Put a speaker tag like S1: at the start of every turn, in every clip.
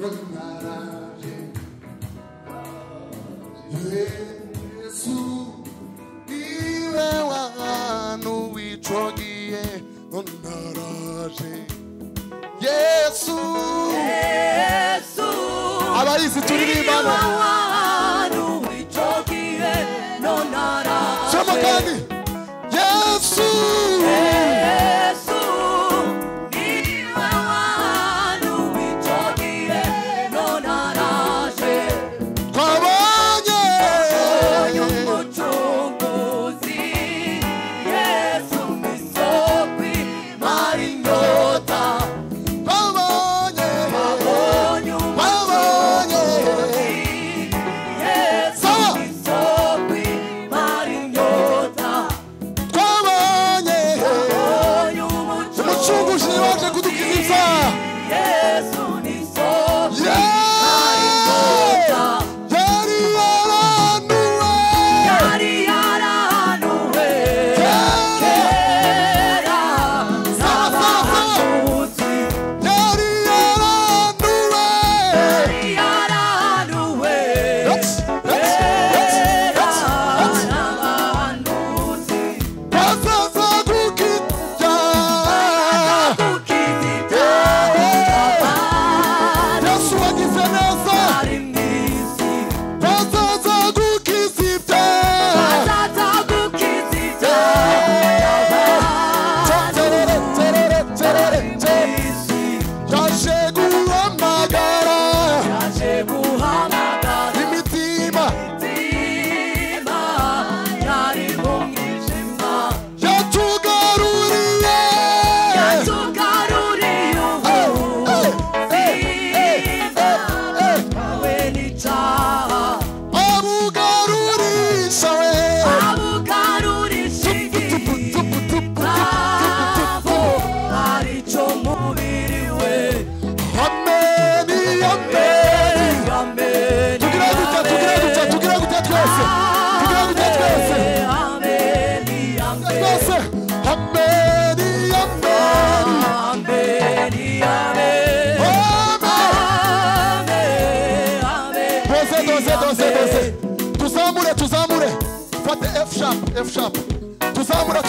S1: nonaraje Yesu niwe wantu wicogiye nonaraje Yesu abayizi turirimbana
S2: wantu wicogiye nonaraje
S1: Soma kandi Yesu tuzamure fate F sharp tuzamure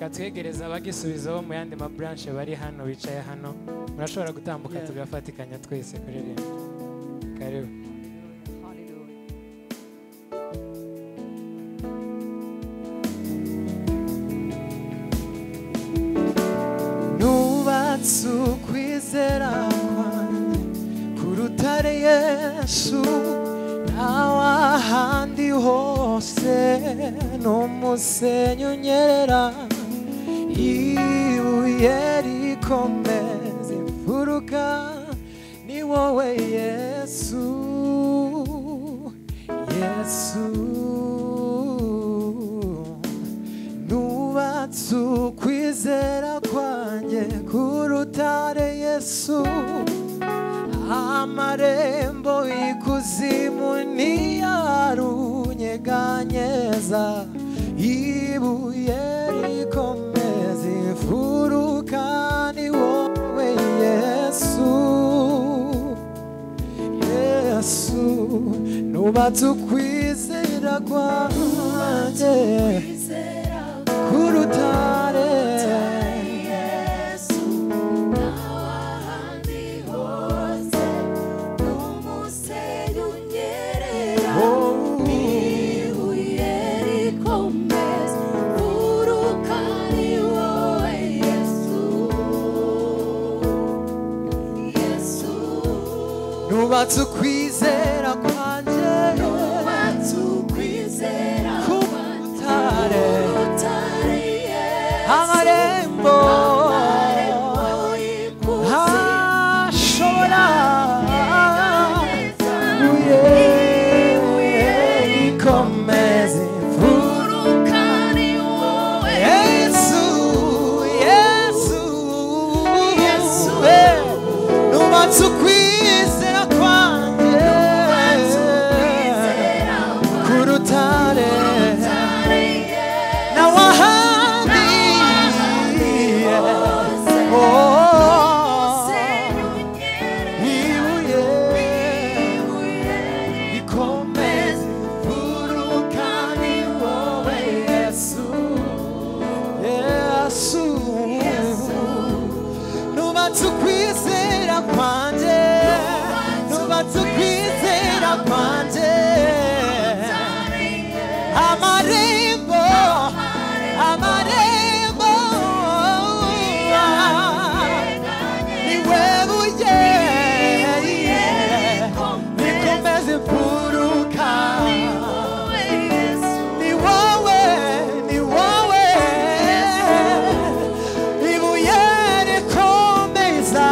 S3: reka twegereza abagisubizo bo mu yandi branch bari hano bicaye hano murashobora gutambuka tugafatikanya twese kuririmba karibu
S4: nubatse ukwizera kwanjye ku rutare Yesu n'ahandi hose n'umusenyi unyerera ibuye rikomeza imfuruka ni wowe Yesu Yesu nubatse ukwizera kwanjye ku rutare Yesu amarembo y'ikuzimu ntiyarunyeganyeza ibuye rikomeza imfuruka ni wowe Yesu Yesu nubatse ukwizera kwanjye ku rutare nubatse ukwizera kwanjye ku rutare amarembo ntashobora ibuye rikomeza imfuruka ni wowe Yesu Yesu nubatse ukwizera kwanjye ku rutare n'ahandi ibuye rikomeza imfuruka ni wowe Yesu Yesu nubatse ukwizera kwanjye nubatse ukwizera kwanjye amarembo amarembo ni webuye rikomeza imfuruka ni wowe ibuye rikomeza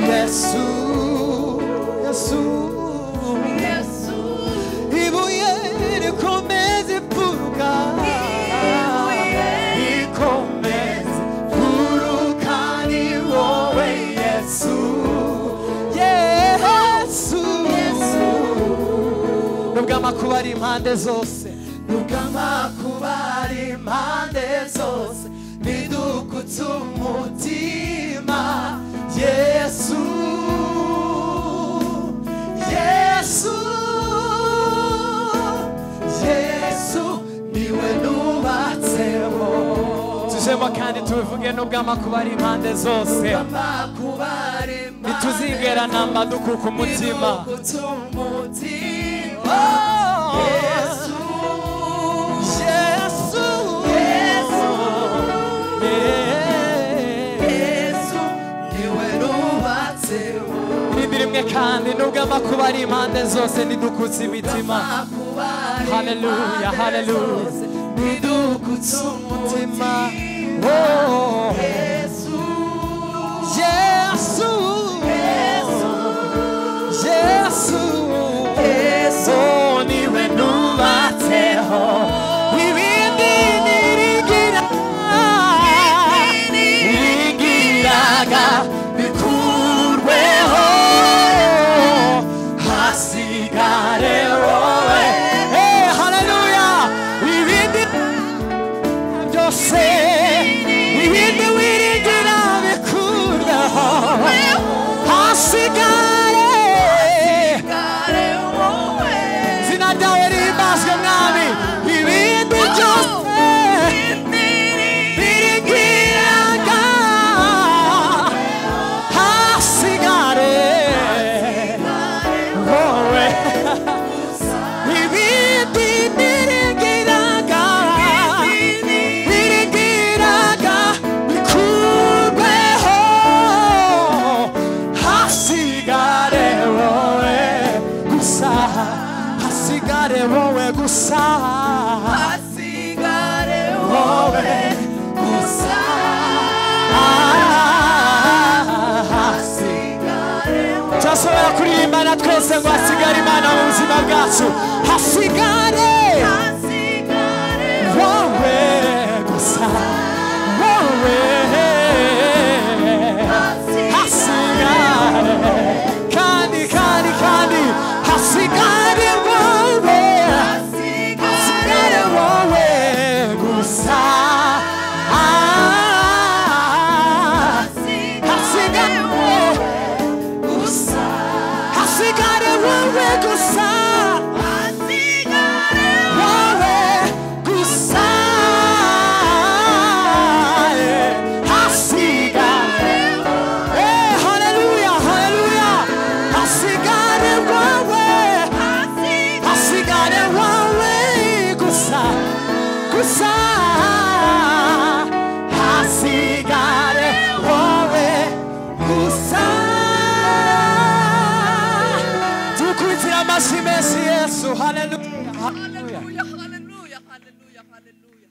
S4: Yesu Yesu ibuye rikomeza imfuruka rikomeza imfuruka ni wowe Yesu Yesu nubwo amakuba ari impande zose nubwo amakuba ari impande zose bidukutse umutima Yesu Yesu Yesu niwe nubatseho tujemo kandi tubivuge nubwo amakuba ari impande zose ntituzigera namba dukuka umutima Yesu Yesu Yesu niwe nubatseho rimwe kandi nubwo amakuba ari impande zose ntidukutse imitima haleluya haleluya ntidukutse umutima Yesu Yesu Yesu Yesu niwe nubatseho ibindi nirigiraga bikurweho hasigare wowe haleluya ibindi byose ibindi wirigira bikurweho hasigare turashobora kuririmbana twese ngo hasigare Imana mu buzima bwacu hasigare wowe gusa wowe hasigare kandi hasigare wowe hasigare wowe gusa hasigare wowe gusa hasigare wowe gusa Hallelujah, hallelujah, hallelujah, hallelujah, hallelujah.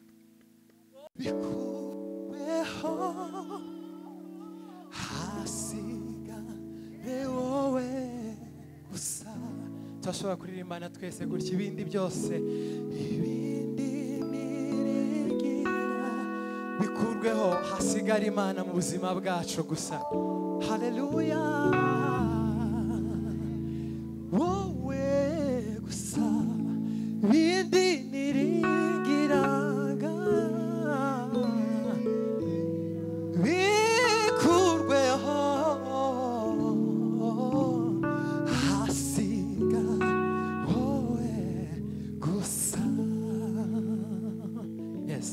S4: Bikuweho hasigare wowe gusa. Turashobora kuririmbana twese gutya ibindi byose niringira bikurweho hasigare Imana mu buzima bwacu gusa. Hallelujah. Bindi niringiraga bikurweho hasiga wowe gusa. Yes.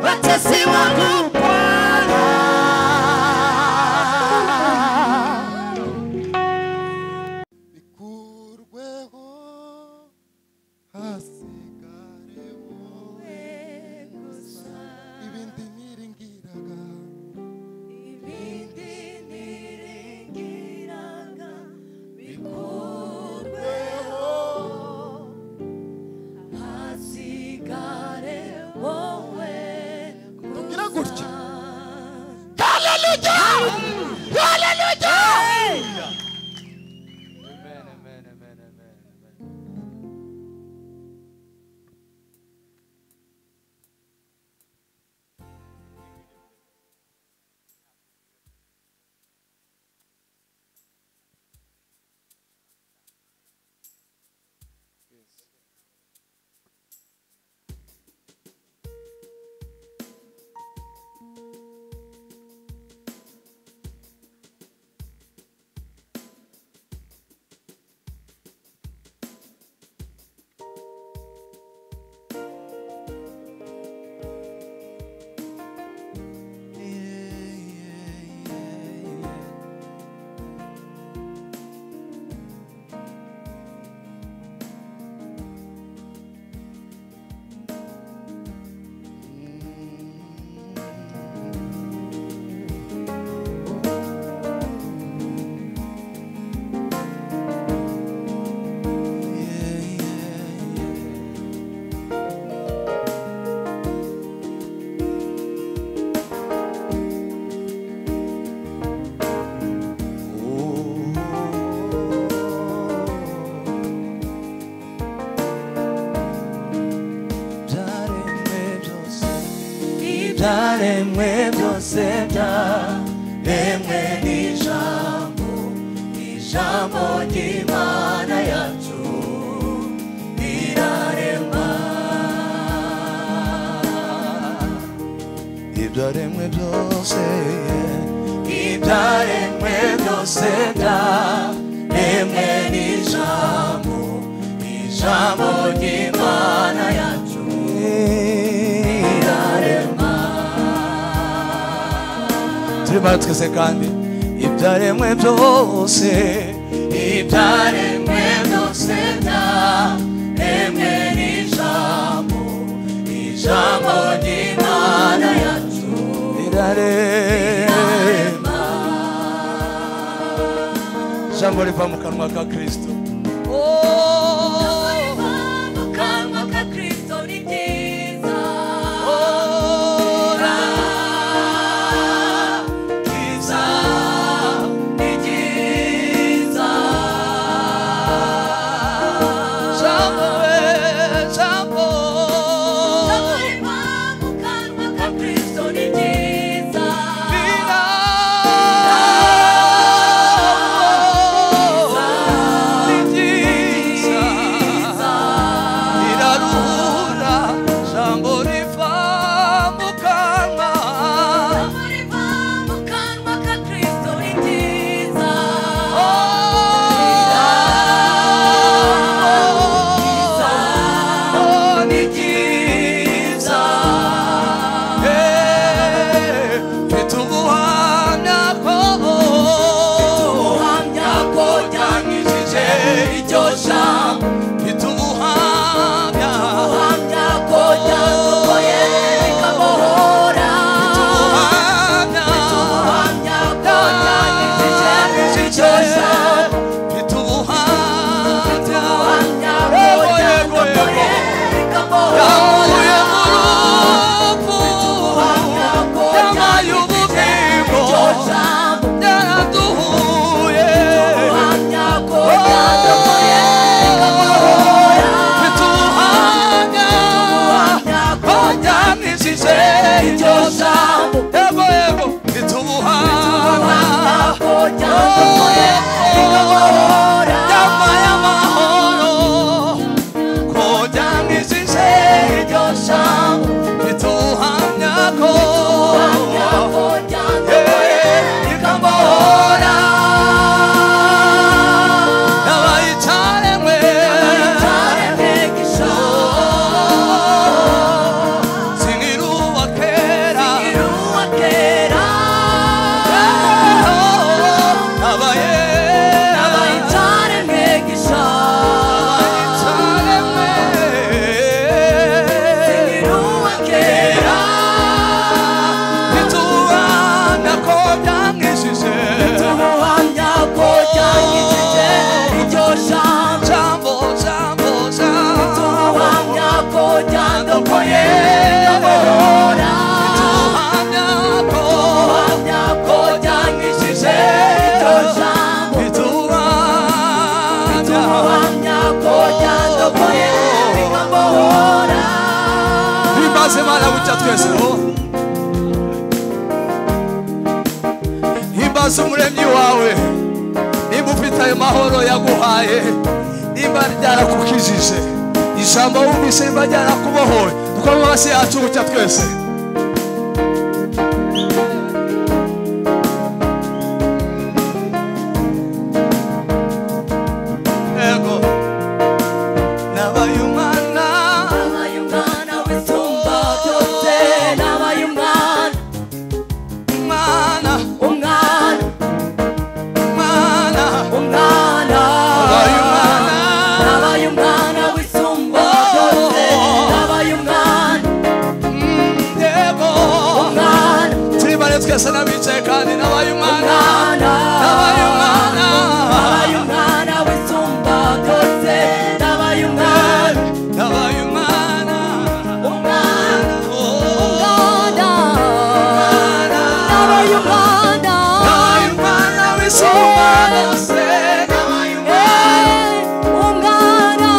S4: Watesi wangu Bwana
S1: bikurweho hasigare wowe gusa ibindi niringiraga
S2: bikurweho hasigare wowe
S1: kugira gutya.
S4: Hallelujah! Hallelujah!
S3: Amen, amen, amen, amen, amen.
S4: Ibyaremwe byose byaremwe n'ijambo ry'Imana yacu rirarema. Ibyaremwe byose byaremwe n'ijambo ry'Imana yacu rirarema. Turimo twese kandi ibyaremwe byose byaremwe n'ijambo ry'Imana yacu ijambo riva mu kanwa ka Kristo. Himbaza umuremyi wawe nimba ufite ayo mahoro yaguhaye, nimba ryarakukijije, ijambo wumvise nimba ryarakubohoye, dukome amashyi yacu gutya twese. Sana bicaye kandi n'abayumana wisumba byose, n'abayumana wisumba byose, umwana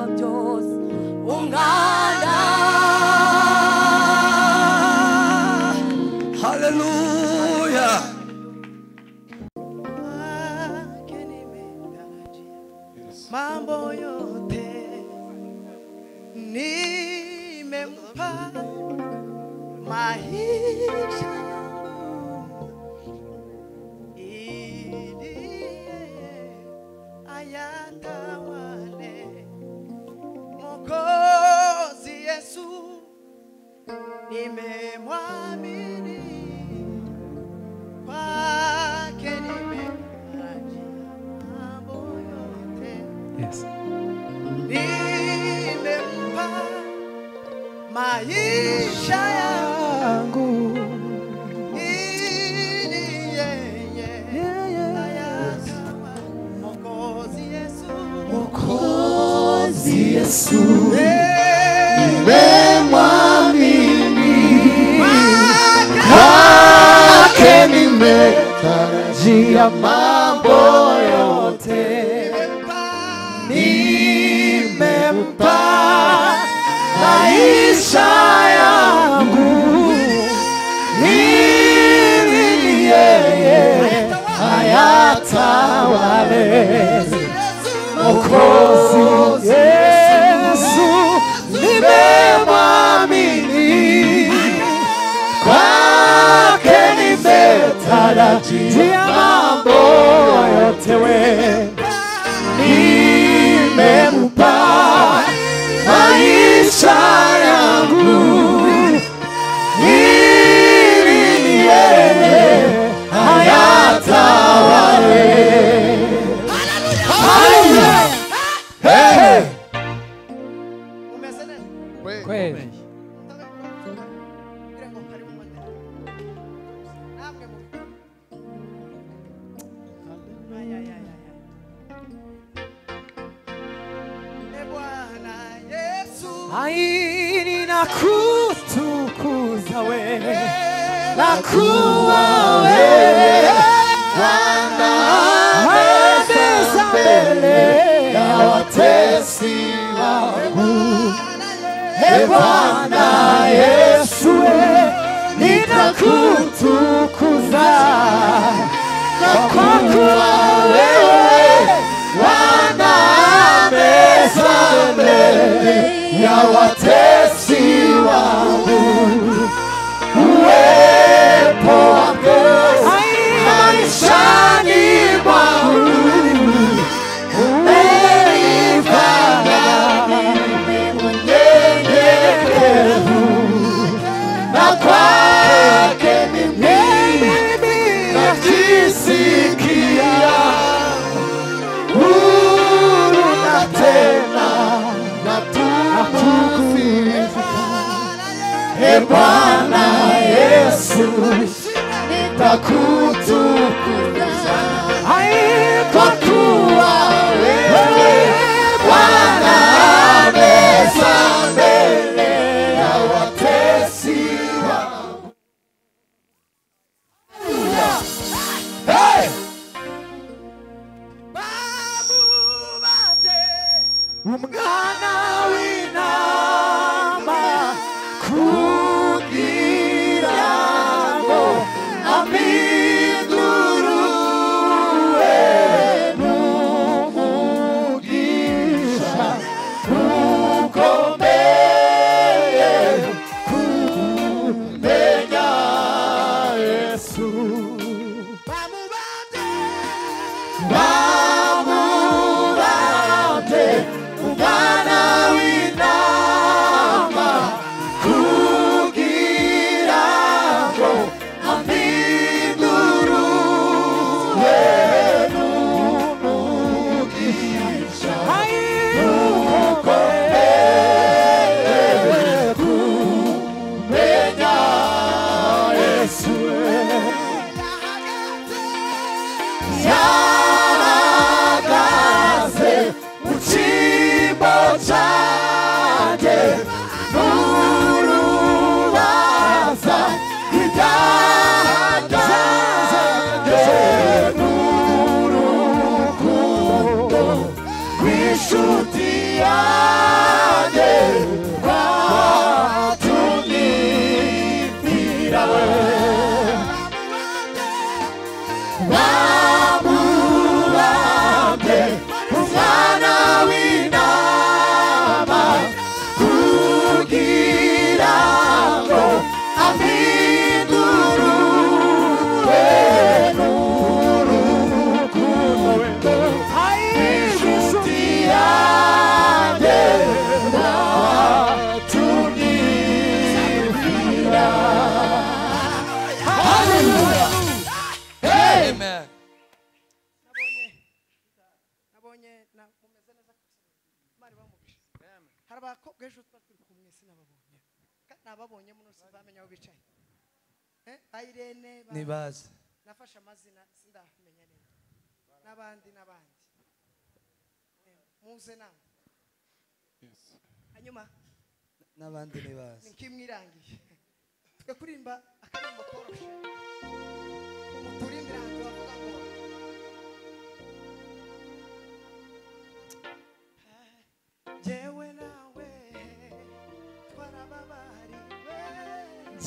S2: isumba byose umwana
S4: Hallelujah.
S5: Mambo yote nimempa maisha yangu ili ayatawale. Mwokozi Yesu nimemwamini, kwake nimeachia mambo yote.
S3: Yes.
S5: Nimempa maisha yangu ili yeye ayatawale. Mwokozi Yesu,
S1: Mwokozi Yesu
S5: nimemwamini,
S1: kwake nimetarajia mambo yote. Nimempa maisha yangu ili yeye ayatawale. Mwokozi Yesu nimemwamini, kwake nimetarajia mambo yote. Nimempa maisha yangu ili yeye ayatawale. Hallelujah. Hey.
S5: umesema
S3: Kweli.
S1: Aini nakutukuza wewe, nakuwa wewe Bwana, waweza mbele ya watesi wangu. E Bwana Yesu, nitakutukuza kwa kuwa wewe Bwana, waweza mbele ya watesi wangu. Uwepo wako maishani mwangu umenifanya mnyenyekevu, na kwake mimi najisikia huru na tena natukuza. E Bwana Yesu, nitakutukuza kwa kuwa wewe Bwana waweza mbele ya watesi wangu. Hey! Umwana w'intama kugira ngo amidurure n'umugisha ukomeye kumenya Yesu. Bamubate umwana w'intama kugira ngo amidurure n'umugisha ukomeye kumenya Yesu. Yahagaze mu cyimbo cyanjye n'urubanza rw'ibyaha byanjye, n'urukundo rw'inshuti yanjye
S5: harabakobwa ejo turi kumwe sinababonye nababonye muno sibamenya aho bicaye Irene
S4: nibaze
S5: nafashe amazina sindamenya neza n'abandi muze namwe hanyuma
S4: n'abandi nibaze
S5: nikimwirangiye twe kurimba akarimbo koroshe umuturimbira hantu bavuga ngo jewe nawe twarababariwe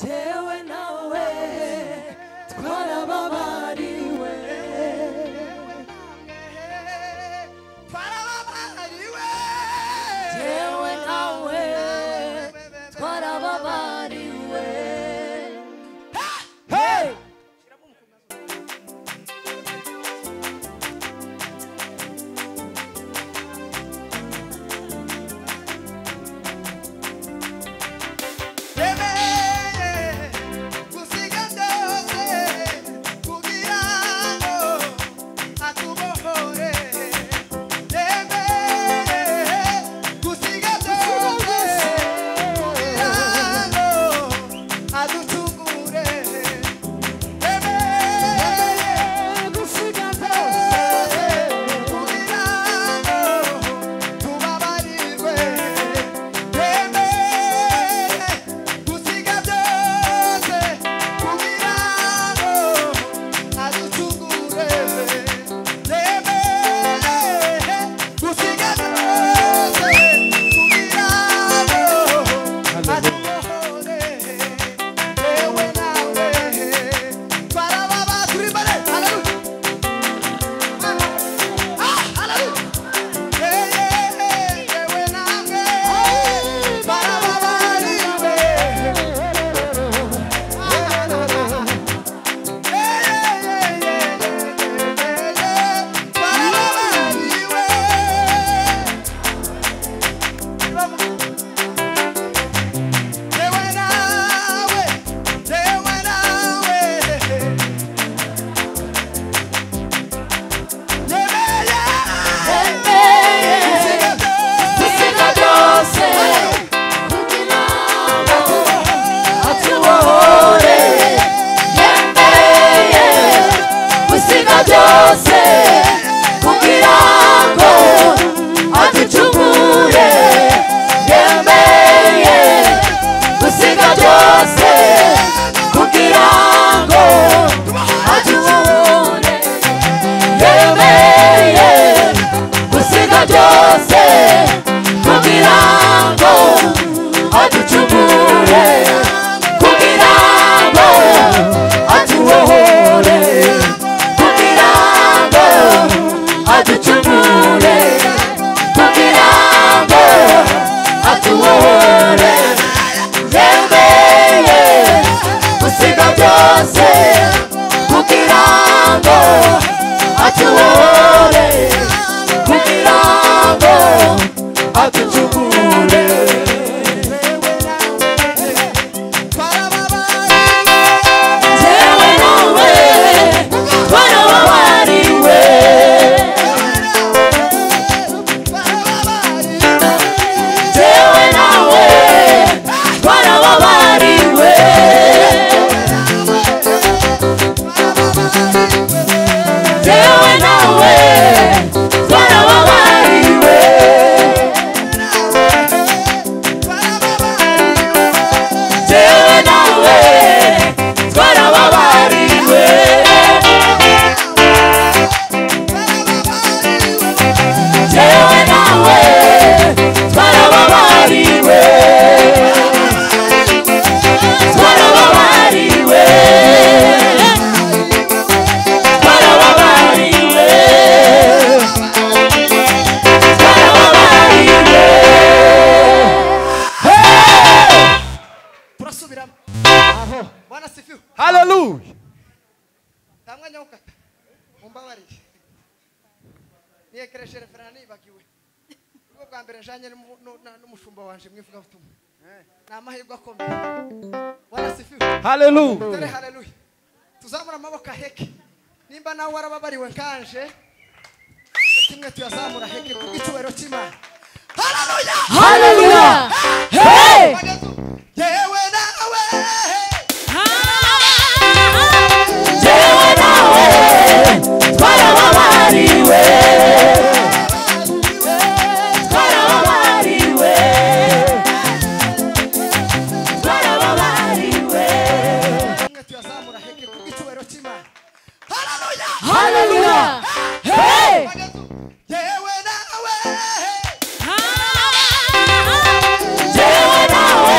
S2: jewe nawe twarababariwe jewe nawe twarababariwe hey
S1: Hallelujah.
S5: Tamwanya ukata. Mumbabarire. Niye kereshe referani bagiwe. Ubwo bwa mbere njanye n'umushumba wanje mwivuga butumwa. Namahirwe akomeye. Wanasifiwe.
S1: Hallelujah.
S5: Dore hallelujah. Tuzamura amaboko heke. Nimba nawe warababariwe nkanje. Kimwe tuyazamura heke ku gicubero cy'Imana. Hallelujah.
S2: Hallelujah.
S1: Hey!
S5: yewe nawe
S1: Jewe nawe twarababariwe twarababariwe twarababariwe
S5: mwe tuyazamura heke ku gicubero cy'Imana haleluya
S1: Hallelujah Hey
S5: yewe nawe
S1: Jewe nawe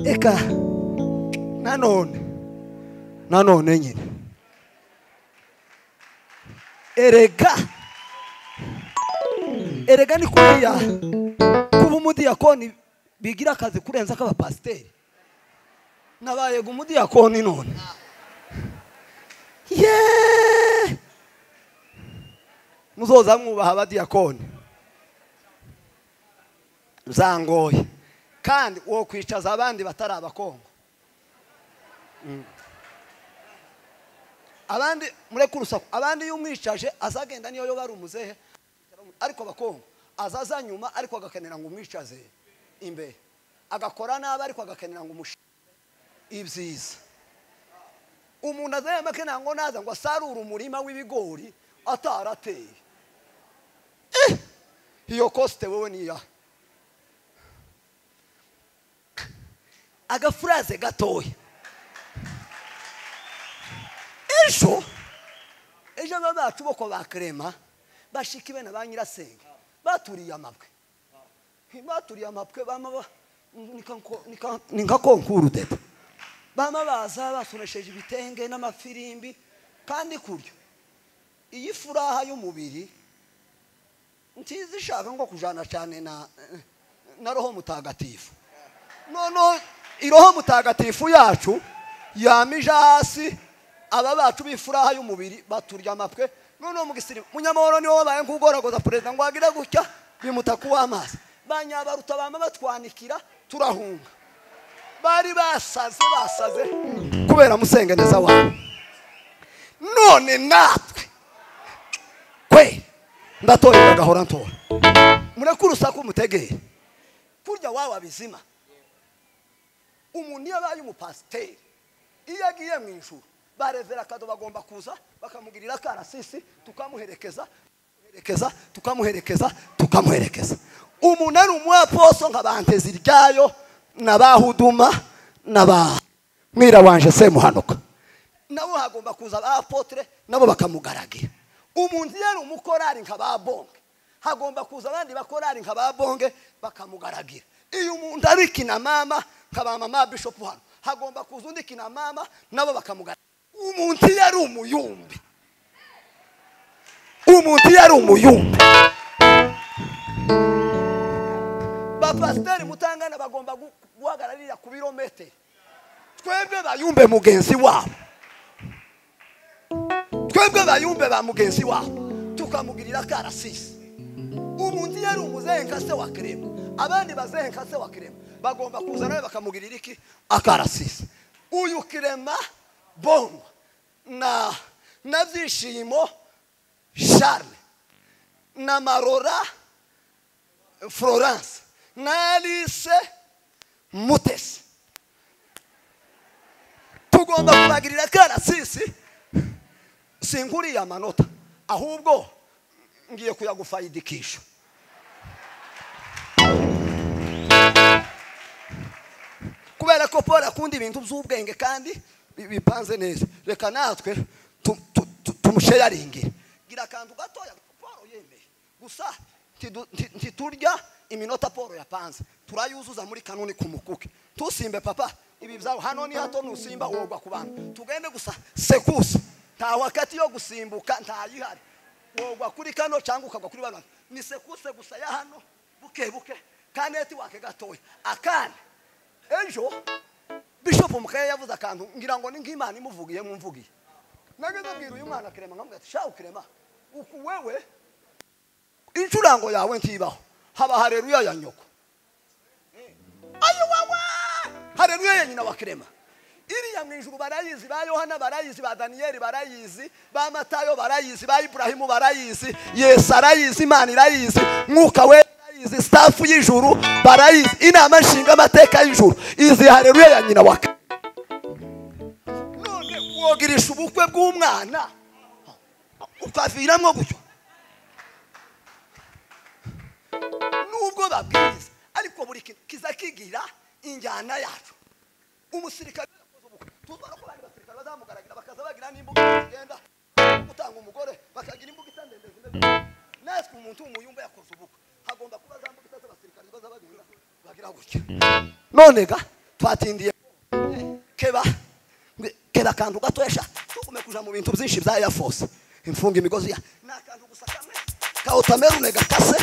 S5: Eka nanone nyine erega ni kuriya kuba umudiyakoni bigira akazi kurenza k'abapasiteri nabaye umudiyakoni none muzoza mwubaha abadiyakoni zangoye kandi wo kwicaza abandi batari abakongo abandi mureke urusaku abandi iyo umwicaje azagenda niyo yo bari umuzehe ariko abakongo azaza nyuma ariko agakenera ngo umwicaze imbere agakora nabi ariko agakenera ngo umushi ibyiza umuntu azayama kenera ngo naza ngo asarure umurima w'ibigori atarateye iyo koste wewe niya agafuraze gatoya ejo babacu boko bakrema bashiki bene ba nyirasenge baturiye amabwe bama nika konkuru dete bama baza basunesheje ibitenge n'amafirimbi kandi kuryo iyi furaha y'umubiri ntizi shaka ngo kujana cyane na roho mutagatifu no iroho mutagatifu yacu yamije hasi aba bacu bifuraha y'umubiri baturya amapwe none mu gisirimu munyamahoro niwo wabaye nk'ugoragoza perezida ngo agira gutya bimuta kuwa amazi banyabaruta bama batwanikira turahunga bari basaze kubera musengeneza wawe none natwe kwe ndatorera gahora ntora mureke urusaku mutegere kurya wawe bizima umuntu yabaye umupasiteri iyo agiye mu ijuru barezera akado bagomba kuza bakamugirira karasisi tukamuherekeza umuntu ari umwaposo nk'abantezi ryayo n'abahuduma mwira wanje Semuhanuka nabo hagomba kuza abapotre nabo bakamugaragira umuntu yari umukorari nk'ababonge hagomba kuza abandi bakorari nk'ababonge bakamugaragira iyo umuntu ari kina mama nk'abamama bishop hano hagomba kuza undi kina mama nabo bakamugaragira umuntu yari umuyumbi bapasiteri mutangana bagomba guhagararira ku birometero twebwe bayumbe mugenzi wabo ba mugenzi wabo tukamugirira karasisi umuntu yari umuzenka se wa krema abandi bazenka se wa krema bagomba kuza nawe bakamugirira iki akarasisi uyu krema bongo na byishimo Charles na Marora Florence na Alice Mutesi tugomba kubagirira karasisi sinkuriye amanota ahubwo ngiye kuyagufayidikisha kubera ko Paul akunda ibintu by'ubwenge kandi bipanze neza reka natwe tumushayaringe gira kantu gatoya Paul yemeye gusa ntiturya iminota Paul yapanze turayuzuza muri kanuni ku mukuke tusimbe papa ibi byaho hano ni hato nusimba wogwa ku bantu tugende gusa sekusa nta wakati yo gusimbuka nta yihari wogwa kuri kano cyangwa ukagwa kuri bana ni sekuse gusa ya hano buke kaneti wake gatoya akane ejo Bishop Mukaye yavuze akantu ngira ngo ni nk'Imana imuvugiye mumvugiye nageze bwira uyu mwana Krema nkamubwira ati sha Krema uku wewe incurango yawe ntibaho haba haleluya ya nyoko ayo wawe haleluya ya nyina wa Krema iriya mwijuru barayizi ba Yohana barayizi ba Daniel barayizi ba Matayo barayizi ba Ibrahimu barayizi Yesu arayizi Imana irayizi mwuka we izi staff y'ijuru barayizi, inama nshinga amateka y'ijuru izi haleluya ya nyina wa none wogirisha ubukwe bw'umwana ukaviramwo gutyo nubwo babwiriza ariko buri kiza kigira injyana yacu. Umusirikare tuzora ko bari basirikare bazamugaragira bakaza bagira n'imbuga zigenda gutanga umugore bakagira imbuga itandendeze nese umuntu umuyumba yakoze ubukwe hagomba kuba zambuga itaza basirikare bagira gutya. None ga twatindiye keba kantu gatoyesha tugume kuja mu bintu byinshi bya Air Force imfunga imigozi ya nakantu gusa kamwe ka utamerune gakase.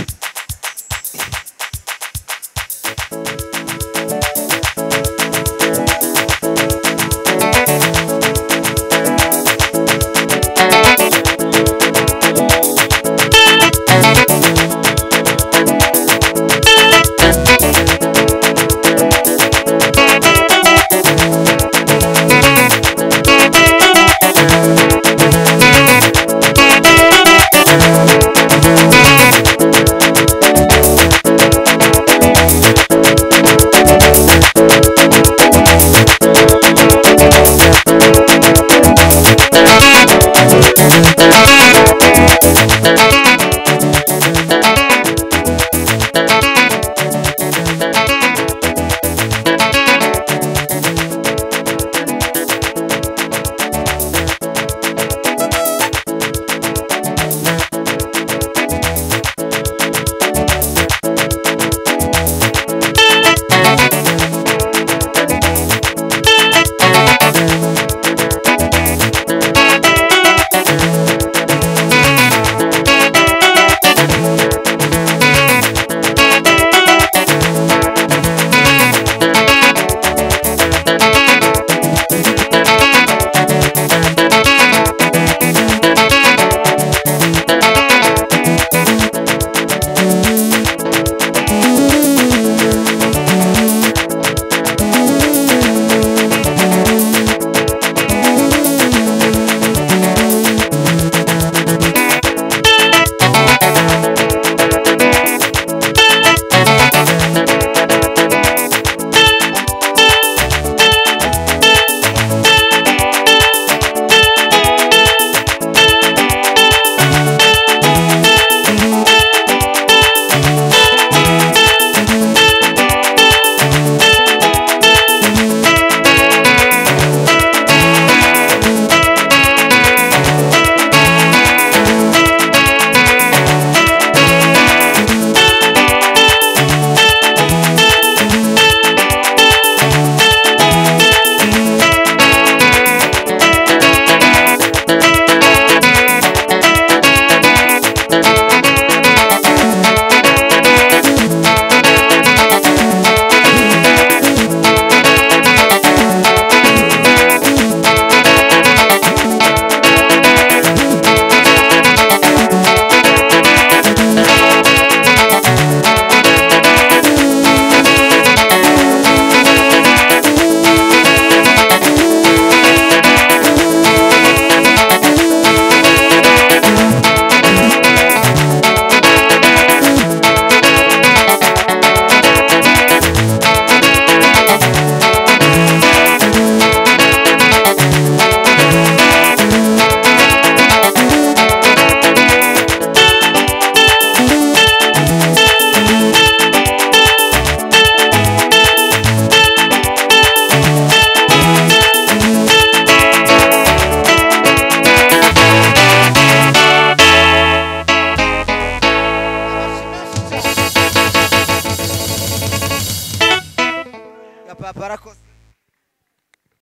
S6: Papa